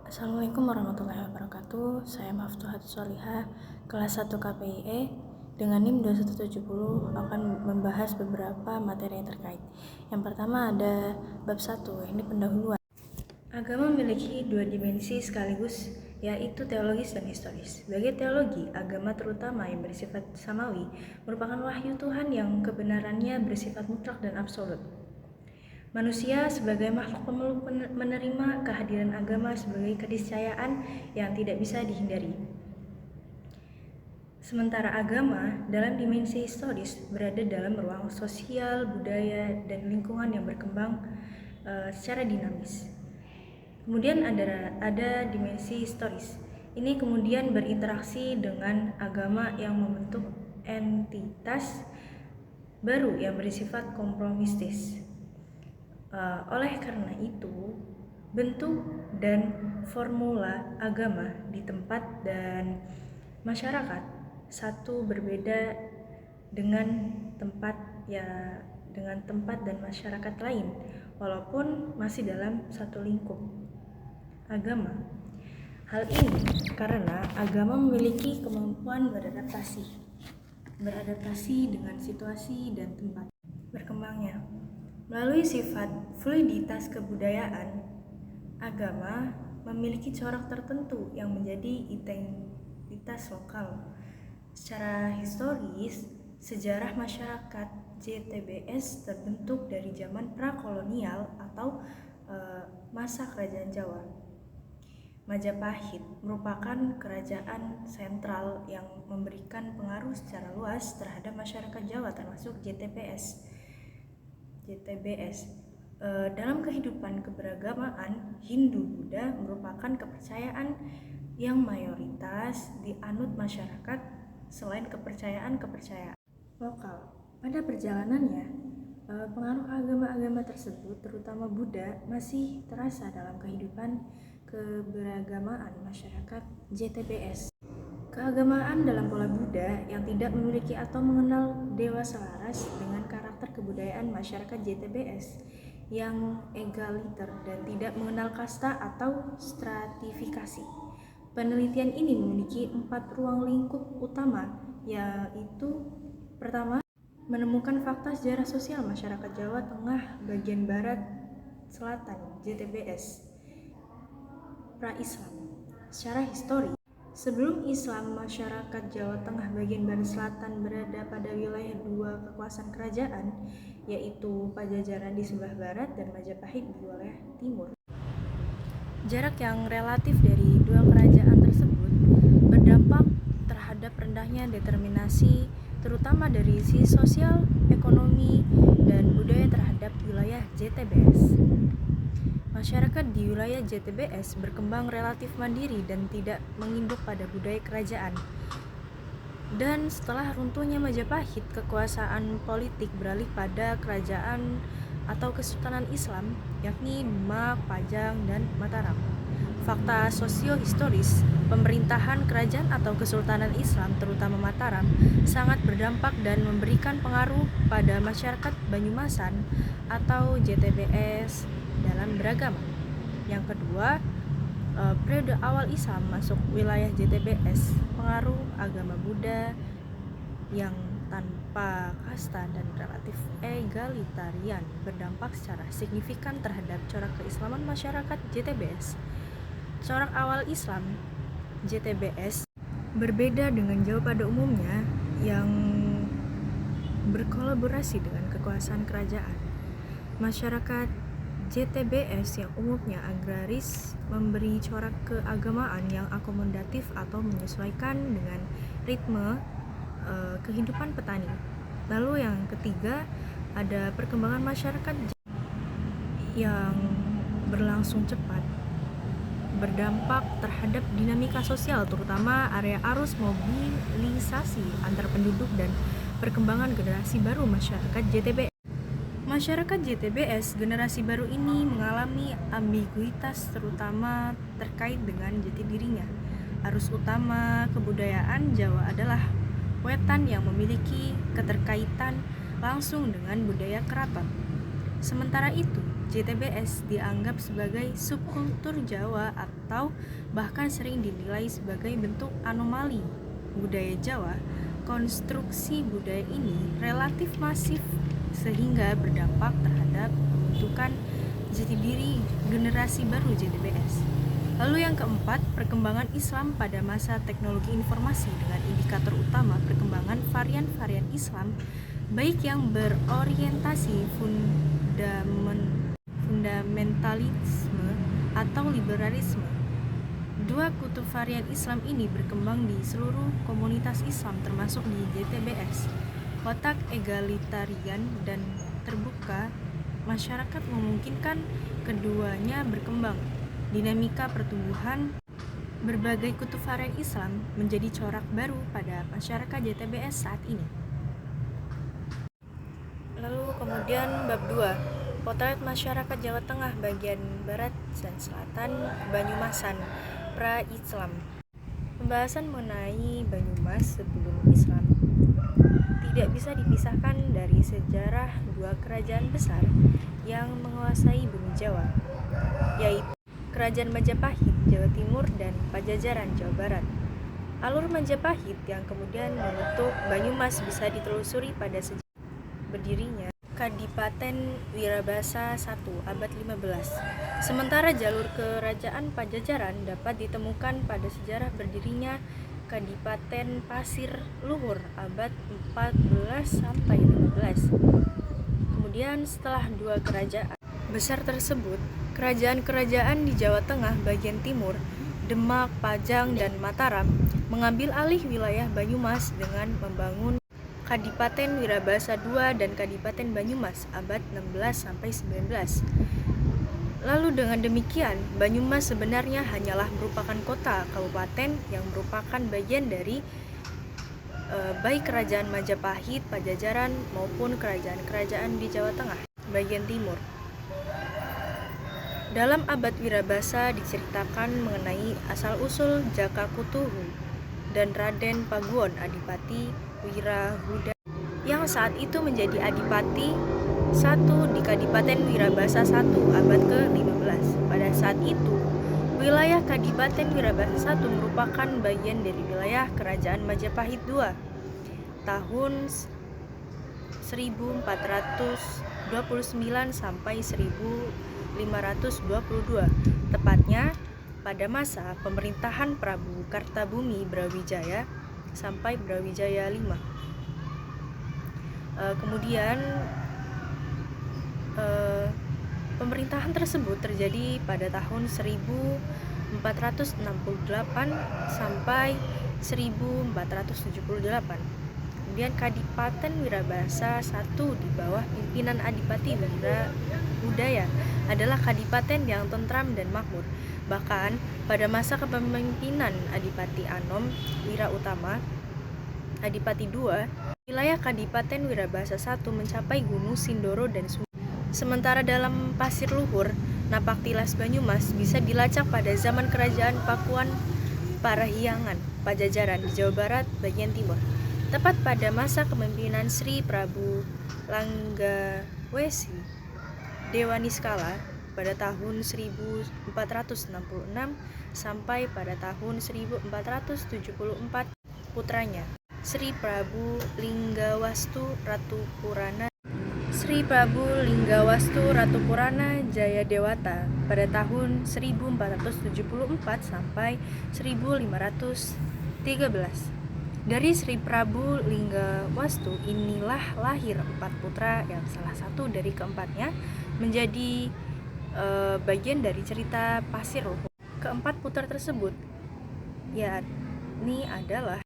Assalamualaikum warahmatullahi wabarakatuh. Saya Maftuhat Solihah, kelas 1 KPIE dengan NIM 2170 akan membahas beberapa materi yang terkait. Yang pertama ada bab 1, ini pendahuluan. Agama memiliki dua dimensi sekaligus, yaitu teologis dan historis. Sebagai teologi, agama terutama yang bersifat samawi merupakan wahyu Tuhan yang kebenarannya bersifat mutlak dan absolut. Manusia sebagai makhluk pemeluk menerima kehadiran agama sebagai keniscayaan yang tidak bisa dihindari. Sementara agama dalam dimensi historis berada dalam ruang sosial, budaya, dan lingkungan yang berkembang secara dinamis. Kemudian ada dimensi historis. Ini kemudian berinteraksi dengan agama yang membentuk entitas baru yang bersifat kompromistis. Oleh karena itu, bentuk dan formula agama di tempat dan masyarakat satu berbeda dengan tempat dan masyarakat lain, walaupun masih dalam satu lingkup agama. Hal ini karena agama memiliki kemampuan beradaptasi dengan situasi dan tempat berkembangnya. Melalui sifat fluiditas kebudayaan, agama memiliki corak tertentu yang menjadi identitas lokal. Secara historis, sejarah masyarakat JTBS terbentuk dari zaman prakolonial atau masa kerajaan Jawa. Majapahit merupakan kerajaan sentral yang memberikan pengaruh secara luas terhadap masyarakat Jawa termasuk JTBS. Dalam kehidupan keberagamaan, Hindu-Buddha merupakan kepercayaan yang mayoritas dianut masyarakat selain kepercayaan lokal. Pada perjalanannya, pengaruh agama-agama tersebut, terutama Buddha, masih terasa dalam kehidupan keberagamaan masyarakat JTBS. Keagamaan dalam pola Buddha yang tidak memiliki atau mengenal dewa selaras dengan karakter kebudayaan masyarakat JTBS yang egaliter dan tidak mengenal kasta atau stratifikasi. Penelitian ini memiliki 4 ruang lingkup utama, yaitu pertama, menemukan fakta sejarah sosial masyarakat Jawa Tengah bagian barat selatan JTBS pra-Islam. Secara histori, sebelum Islam, masyarakat Jawa Tengah bagian barat selatan berada pada wilayah dua kekuasaan kerajaan, yaitu Pajajaran di sebelah barat dan Majapahit di wilayah timur. Jarak yang relatif dari dua kerajaan tersebut berdampak terhadap rendahnya determinasi, terutama dari sisi sosial, ekonomi, dan budaya terhadap wilayah JTBS. Masyarakat di wilayah JTBS berkembang relatif mandiri dan tidak menginduk pada budaya kerajaan. Dan setelah runtuhnya Majapahit, kekuasaan politik beralih pada kerajaan atau Kesultanan Islam, yakni Demak, Pajang, dan Mataram. Fakta sosio-historis pemerintahan kerajaan atau Kesultanan Islam, terutama Mataram, sangat berdampak dan memberikan pengaruh pada masyarakat Banyumasan atau JTBS dalam beragama. Yang kedua, periode awal Islam masuk wilayah JTBS, pengaruh agama Buddha yang tanpa kasta dan relatif egalitarian berdampak secara signifikan terhadap corak keislaman masyarakat JTBS. Corak awal Islam JTBS berbeda dengan Jawa pada umumnya yang berkolaborasi dengan kekuasaan kerajaan. Masyarakat JTBS yang umumnya agraris memberi corak keagamaan yang akomodatif atau menyesuaikan dengan ritme kehidupan petani. Lalu yang ketiga, ada perkembangan masyarakat yang berlangsung cepat, berdampak terhadap dinamika sosial, terutama area arus mobilisasi antar penduduk dan perkembangan generasi baru masyarakat JTBS. Masyarakat JTBS generasi baru ini mengalami ambiguitas terutama terkait dengan jati dirinya. Arus utama kebudayaan Jawa adalah wetan yang memiliki keterkaitan langsung dengan budaya keraton. Sementara itu, JTBS dianggap sebagai subkultur Jawa atau bahkan sering dinilai sebagai bentuk anomali budaya Jawa. Konstruksi budaya ini relatif masif sehingga berdampak terhadap pembentukan jati diri generasi baru JTBS. Lalu yang keempat, perkembangan Islam pada masa teknologi informasi dengan indikator utama perkembangan varian-varian Islam baik yang berorientasi fundamentalisme atau liberalisme. Dua kutub varian Islam ini berkembang di seluruh komunitas Islam termasuk di JTBS. Watak egalitarian dan terbuka masyarakat memungkinkan keduanya berkembang. Dinamika pertumbuhan berbagai kutub varian Islam menjadi corak baru pada masyarakat JTBS saat ini. Lalu kemudian bab 2, potret masyarakat Jawa Tengah bagian barat dan selatan Banyumasan pra-Islam. Pembahasan mengenai Banyumas sebelum Islam tidak bisa dipisahkan dari sejarah dua kerajaan besar yang menguasai bumi Jawa, yaitu Kerajaan Majapahit Jawa Timur dan Pajajaran Jawa Barat. Alur Majapahit yang kemudian membentuk Banyumas bisa ditelusuri pada sejarah berdirinya Kadipaten Wirabasa I abad 15. Sementara jalur kerajaan Pajajaran dapat ditemukan pada sejarah berdirinya Kadipaten Pasir Luhur abad 14 sampai 15. Kemudian setelah dua kerajaan besar tersebut, kerajaan-kerajaan di Jawa Tengah bagian timur, Demak, Pajang, dan Mataram mengambil alih wilayah Banyumas dengan membangun Kadipaten Wirabasa II dan Kadipaten Banyumas abad 16 sampai 19. Lalu dengan demikian, Banyumas sebenarnya hanyalah merupakan kota kabupaten yang merupakan bagian dari baik kerajaan Majapahit, Pajajaran maupun kerajaan-kerajaan di Jawa Tengah bagian timur. Dalam abad Wirabasa diceritakan mengenai asal-usul Jaka Kutuhu dan Raden Paguon Adipati Wirahuda yang saat itu menjadi Adipati I di Kadipaten Wirabasa I abad ke-15. Pada saat itu, wilayah Kadipaten Wirabasa I merupakan bagian dari wilayah Kerajaan Majapahit II. Tahun 1429 sampai 1522, tepatnya pada masa pemerintahan Prabu Kartabumi Brawijaya sampai Brawijaya V. Kemudian pemerintahan tersebut terjadi pada tahun 1468 sampai 1478. Kemudian Kadipaten Wirabasa I di bawah pimpinan Adipati Wirahudaya adalah kadipaten yang tentram dan makmur. Bahkan pada masa kepemimpinan Adipati Anom Wirautama Adipati II, wilayah Kadipaten Wirabasa I mencapai Gunung Sindoro dan Sungai. Sementara dalam Pasir Luhur, Napaktilas Banyumas bisa dilacak pada zaman Kerajaan Pakuan Parahyangan Pajajaran di Jawa Barat bagian timur. Tepat pada masa kepemimpinan Sri Prabu Langgawesi Dewaniskala pada tahun 1466 sampai pada tahun 1474, putranya Sri Prabu Linggawastu Ratu Purana Jayadewata pada tahun 1474 sampai 1513. Dari Sri Prabu Linggawastu inilah lahir 4 putra yang salah satu dari keempatnya menjadi bagian dari cerita Pasir Luhur. Keempat putra tersebut yakni adalah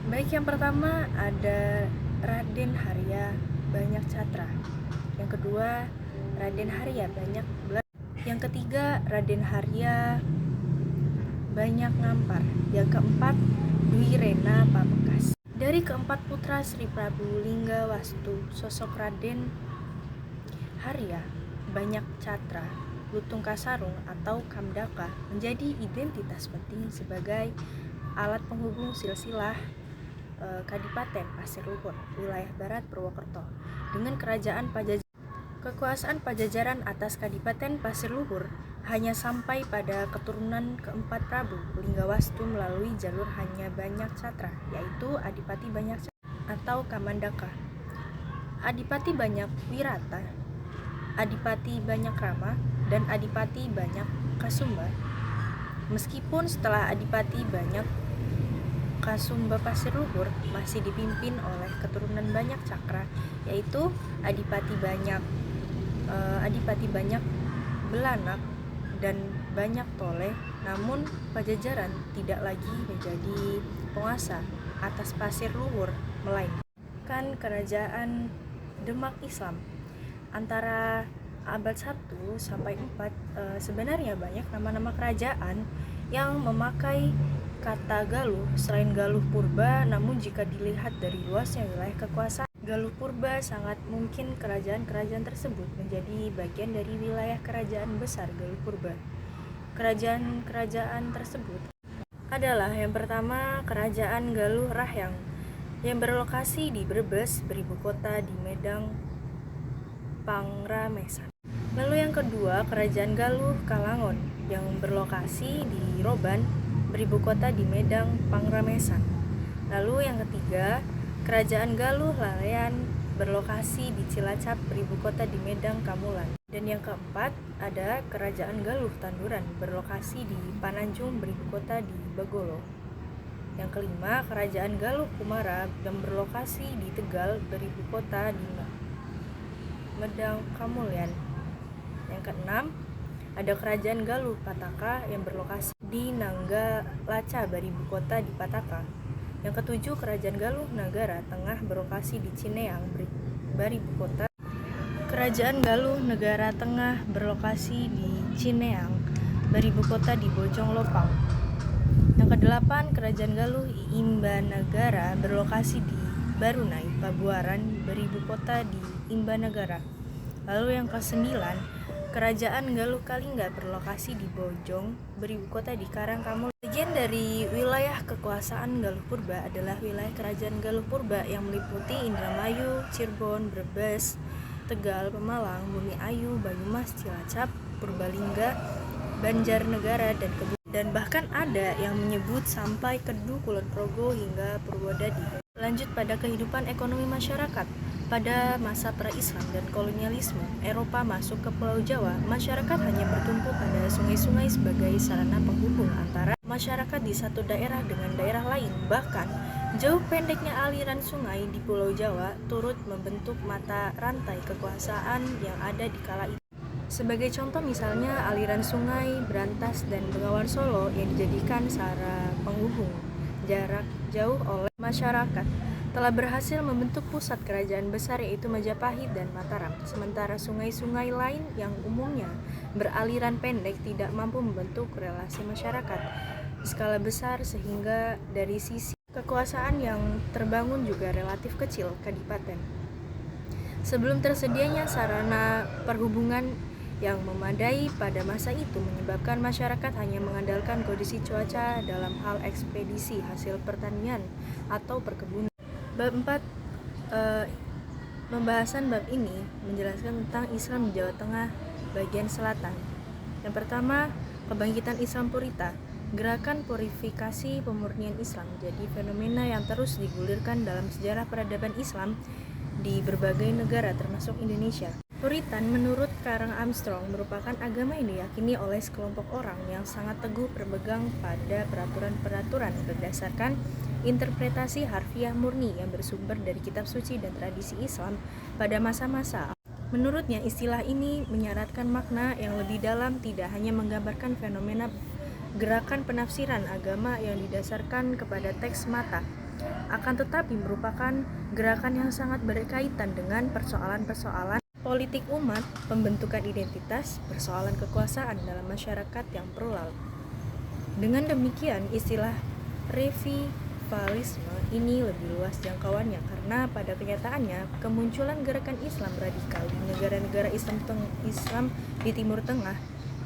baik yang pertama ada Raden Harya Banyak Catra, yang kedua Raden Harya Banyak Belas, yang ketiga Raden Harya Banyak Ngampar, yang keempat Dwi Rena Pamungkas. Dari keempat putra Sri Prabu Linggawastu, sosok Raden Harya Banyak Catra Lutung Kasarung atau Kamdaka menjadi identitas penting sebagai alat penghubung silsilah Kadipaten Pasir Luhur, wilayah barat Purwokerto, dengan Kerajaan Pajajaran. Kekuasaan Pajajaran atas Kadipaten Pasir Luhur hanya sampai pada keturunan keempat Prabu Linggawastu melalui jalur hanya Banyak Catra, yaitu Adipati Banyak Catra atau Kamandaka, Adipati Banyak Wirata, Adipati Banyak Rama, dan Adipati Banyak Kasumba. Meskipun setelah Adipati Banyak Kasumba Pasir Luhur masih dipimpin oleh keturunan Banyak Cakra, yaitu Adipati Banyak Belanak dan Banyak Toleh, namun Pajajaran tidak lagi menjadi penguasa atas Pasir Luhur, melainkan kerajaan Demak Islam. Antara abad 1 sampai 4 sebenarnya banyak nama-nama kerajaan yang memakai kata Galuh selain Galuh Purba, namun jika dilihat dari luasnya wilayah kekuasaan Galuh Purba, sangat mungkin kerajaan-kerajaan tersebut menjadi bagian dari wilayah kerajaan besar Galuh Purba. Kerajaan-kerajaan tersebut adalah yang pertama Kerajaan Galuh Rahyang yang berlokasi di Brebes, beribu kota di Medang Pangramesan. Lalu yang kedua Kerajaan Galuh Kalangon yang berlokasi di Roban, beribu kota di Medang Pangramesan. Lalu yang ketiga Kerajaan Galuh Lalean berlokasi di Cilacap, beribu kota di Medang Kamulan. Dan yang keempat ada Kerajaan Galuh Tanduran berlokasi di Pananjung, beribu kota di Bagolo. Yang kelima Kerajaan Galuh Kumara yang berlokasi di Tegal, beribu kota di Medang Kamulian. Yang keenam ada Kerajaan Galuh Pataka yang berlokasi di Nanggalaca, beribu kota di Pataka. Yang ketujuh Kerajaan Galuh Nagara Tengah berlokasi di Cineang, beribu kota. Kerajaan Galuh Negara Tengah berlokasi di Cineang, beribu kota di Bojong Lopang. Yang kedelapan Kerajaan Galuh Imbanagara berlokasi di Barunai, Pabuaran, beribu kota di Imbanagara. Lalu yang kesembilan Kerajaan Galuh Kalingga berlokasi di Bojong, beribu kota di Karangkamul. Bagian dari wilayah kekuasaan Galuh Purba adalah wilayah Kerajaan Galuh Purba yang meliputi Indramayu, Cirebon, Brebes, Tegal, Pemalang, Bumi Ayu, Banyumas, Cilacap, Purbalingga, Banjarnegara, dan bahkan ada yang menyebut sampai Kedu, Kulon Progo hingga Purwodadi. Lanjut pada kehidupan ekonomi masyarakat. Pada masa pra-Islam dan kolonialisme Eropa masuk ke Pulau Jawa, masyarakat hanya bertumpu pada sungai-sungai sebagai sarana penghubung antara masyarakat di satu daerah dengan daerah lain. Bahkan, jauh pendeknya aliran sungai di Pulau Jawa turut membentuk mata rantai kekuasaan yang ada di kala itu. Sebagai contoh misalnya aliran sungai Brantas dan Bengawan Solo yang dijadikan sarana penghubung jarak jauh oleh masyarakat telah berhasil membentuk pusat kerajaan besar yaitu Majapahit dan Mataram. Sementara sungai-sungai lain yang umumnya beraliran pendek tidak mampu membentuk relasi masyarakat skala besar sehingga dari sisi kekuasaan yang terbangun juga relatif kecil kadipaten. Sebelum tersedianya sarana perhubungan yang memadai pada masa itu menyebabkan masyarakat hanya mengandalkan kondisi cuaca dalam hal ekspedisi hasil pertanian atau perkebunan. Bab 4 pembahasan bab ini menjelaskan tentang Islam di Jawa Tengah bagian selatan. Yang pertama, kebangkitan Islam Purita. Gerakan purifikasi pemurnian Islam jadi fenomena yang terus digulirkan dalam sejarah peradaban Islam di berbagai negara termasuk Indonesia. Puritan menurut Karang Armstrong merupakan agama yang diyakini oleh sekelompok orang yang sangat teguh berpegang pada peraturan-peraturan berdasarkan interpretasi harfiah murni yang bersumber dari kitab suci dan tradisi Islam pada masa-masa. Menurutnya istilah ini menyaratkan makna yang lebih dalam, tidak hanya menggambarkan fenomena gerakan penafsiran agama yang didasarkan kepada teks mata, akan tetapi merupakan gerakan yang sangat berkaitan dengan persoalan-persoalan politik umat, pembentukan identitas, persoalan kekuasaan dalam masyarakat yang plural. Dengan demikian, istilah revivalisme ini lebih luas jangkauannya karena pada kenyataannya kemunculan gerakan Islam radikal di negara-negara Islam di Timur Tengah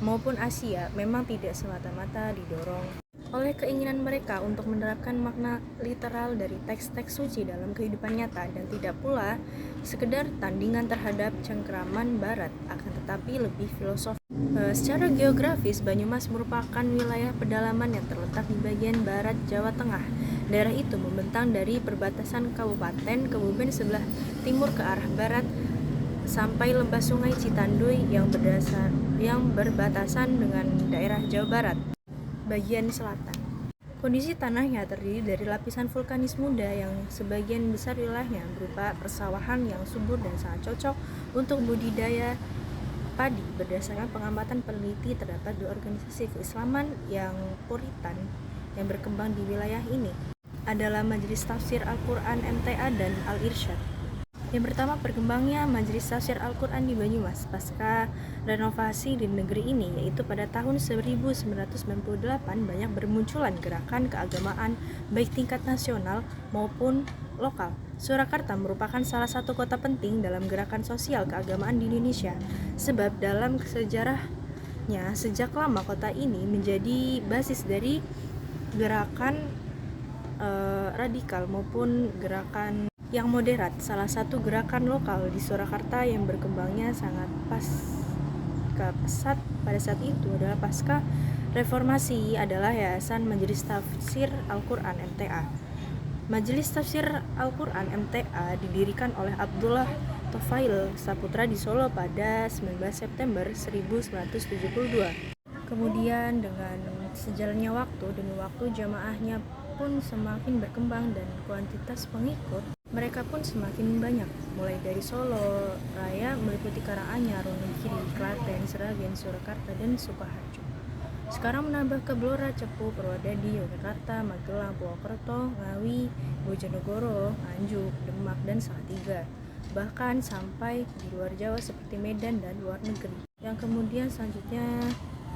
maupun Asia memang tidak semata-mata didorong oleh keinginan mereka untuk menerapkan makna literal dari teks-teks suci dalam kehidupan nyata dan tidak pula sekedar tandingan terhadap cengkeraman barat, akan tetapi lebih filosofis. Secara geografis, Banyumas merupakan wilayah pedalaman yang terletak di bagian barat Jawa Tengah. Daerah itu membentang dari perbatasan kabupaten sebelah timur ke arah barat sampai lembah Sungai Citanduy yang berbatasan dengan daerah Jawa Barat bagian selatan. Kondisi tanahnya terdiri dari lapisan vulkanis muda yang sebagian besar wilayahnya berupa persawahan yang subur dan sangat cocok untuk budidaya padi. Berdasarkan pengamatan peneliti, terdapat 2 organisasi keislaman yang puritan yang berkembang di wilayah ini, adalah Majelis Tafsir Al-Quran MTA dan Al-Irsyad. Yang pertama, berkembangnya Majelis Tafsir Al-Quran di Banyumas pasca renovasi di negeri ini, yaitu pada tahun 1998 banyak bermunculan gerakan keagamaan baik tingkat nasional maupun lokal. Surakarta merupakan salah satu kota penting dalam gerakan sosial keagamaan di Indonesia, sebab dalam sejarahnya sejak lama kota ini menjadi basis dari gerakan radikal maupun gerakan yang moderat. Salah satu gerakan lokal di Surakarta yang berkembangnya sangat pesat pada saat itu adalah pasca reformasi adalah Yayasan Majelis Tafsir Al-Quran MTA. Majelis Tafsir Al-Quran MTA didirikan oleh Abdullah Tofail Saputra di Solo pada 19 September 1972. Kemudian dengan sejalannya waktu demi waktu, jamaahnya pun semakin berkembang dan kuantitas pengikut mereka pun semakin banyak, mulai dari Solo Raya meliputi Karanganyar, Wonogiri, Klaten, Sragen, Surakarta, dan Sukoharjo. Sekarang menambah ke Blora, Cepu, Purwodadi, Yogyakarta, Magelang, Purwokerto, Ngawi, Bojonegoro, Nganjuk, Demak, dan Salatiga. Bahkan sampai di luar Jawa seperti Medan dan luar negeri. Yang kemudian selanjutnya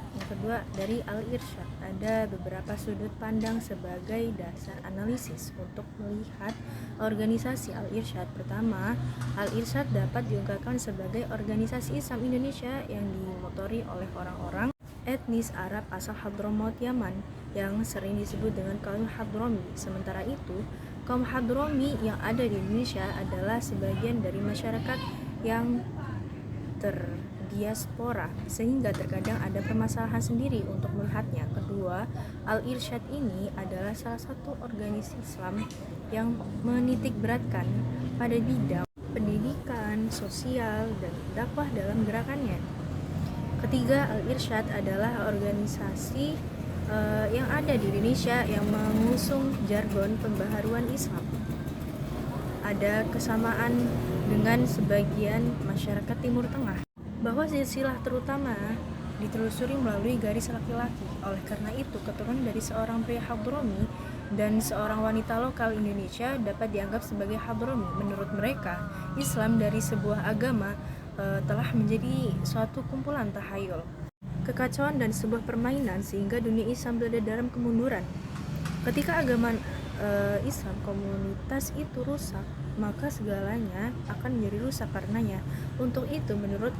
yang kedua dari Al-Irsyad, ada beberapa sudut pandang sebagai dasar analisis untuk melihat organisasi Al-Irsyad. Pertama, Al-Irsyad dapat diungkapkan sebagai organisasi Islam Indonesia yang dimotori oleh orang-orang etnis Arab asal Hadramaut Yaman yang sering disebut dengan kaum Hadrami. Sementara itu, kaum Hadrami yang ada di Indonesia adalah sebagian dari masyarakat yang diaspora, sehingga terkadang ada permasalahan sendiri untuk melihatnya. Kedua, Al-Irsyad ini adalah salah satu organisasi Islam yang menitik beratkan pada bidang pendidikan, sosial, dan dakwah dalam gerakannya. Ketiga, Al-Irsyad adalah organisasi yang ada di Indonesia yang mengusung jargon pembaharuan Islam. Ada kesamaan dengan sebagian masyarakat Timur Tengah, bahwa silsilah terutama ditelusuri melalui garis laki-laki. Oleh karena itu, keturunan dari seorang pria Hadrami dan seorang wanita lokal Indonesia dapat dianggap sebagai Hadrami. Menurut mereka, Islam dari sebuah agama telah menjadi suatu kumpulan tahayul, kekacauan, dan sebuah permainan, sehingga dunia Islam berada dalam kemunduran. Ketika agama Islam komunitas itu rusak, maka segalanya akan menjadi rusak karenanya. Untuk itu, menurut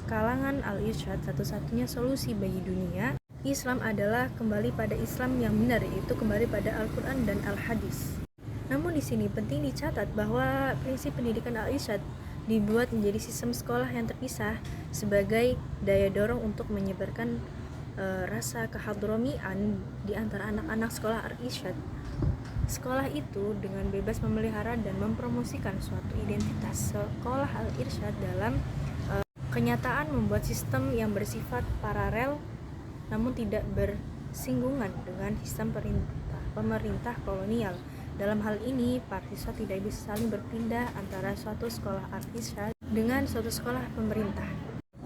kalangan Al-Irsyad, satu-satunya solusi bagi dunia Islam adalah kembali pada Islam yang benar, yaitu kembali pada Al-Quran dan Al-Hadis. Namun di sini penting dicatat bahwa prinsip pendidikan Al-Irsyad dibuat menjadi sistem sekolah yang terpisah sebagai daya dorong untuk menyebarkan rasa kehadramian di antara anak-anak sekolah Al-Irsyad. Sekolah itu dengan bebas memelihara dan mempromosikan suatu identitas. Sekolah Al-Irsyad dalam kenyataan membuat sistem yang bersifat paralel namun tidak bersinggungan dengan sistem pemerintah kolonial. Dalam hal ini, para siswa tidak bisa saling berpindah antara suatu sekolah Al-Irsyad dengan suatu sekolah pemerintah.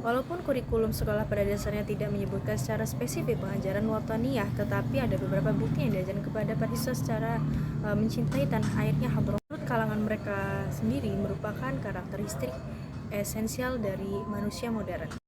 Walaupun kurikulum sekolah pada dasarnya tidak menyebutkan secara spesifik pengajaran wataniyah, tetapi ada beberapa bukti yang diajarkan kepada para siswa secara mencintai tanah airnya Hadramaut. Menurut kalangan mereka sendiri merupakan karakteristik esensial dari manusia modern.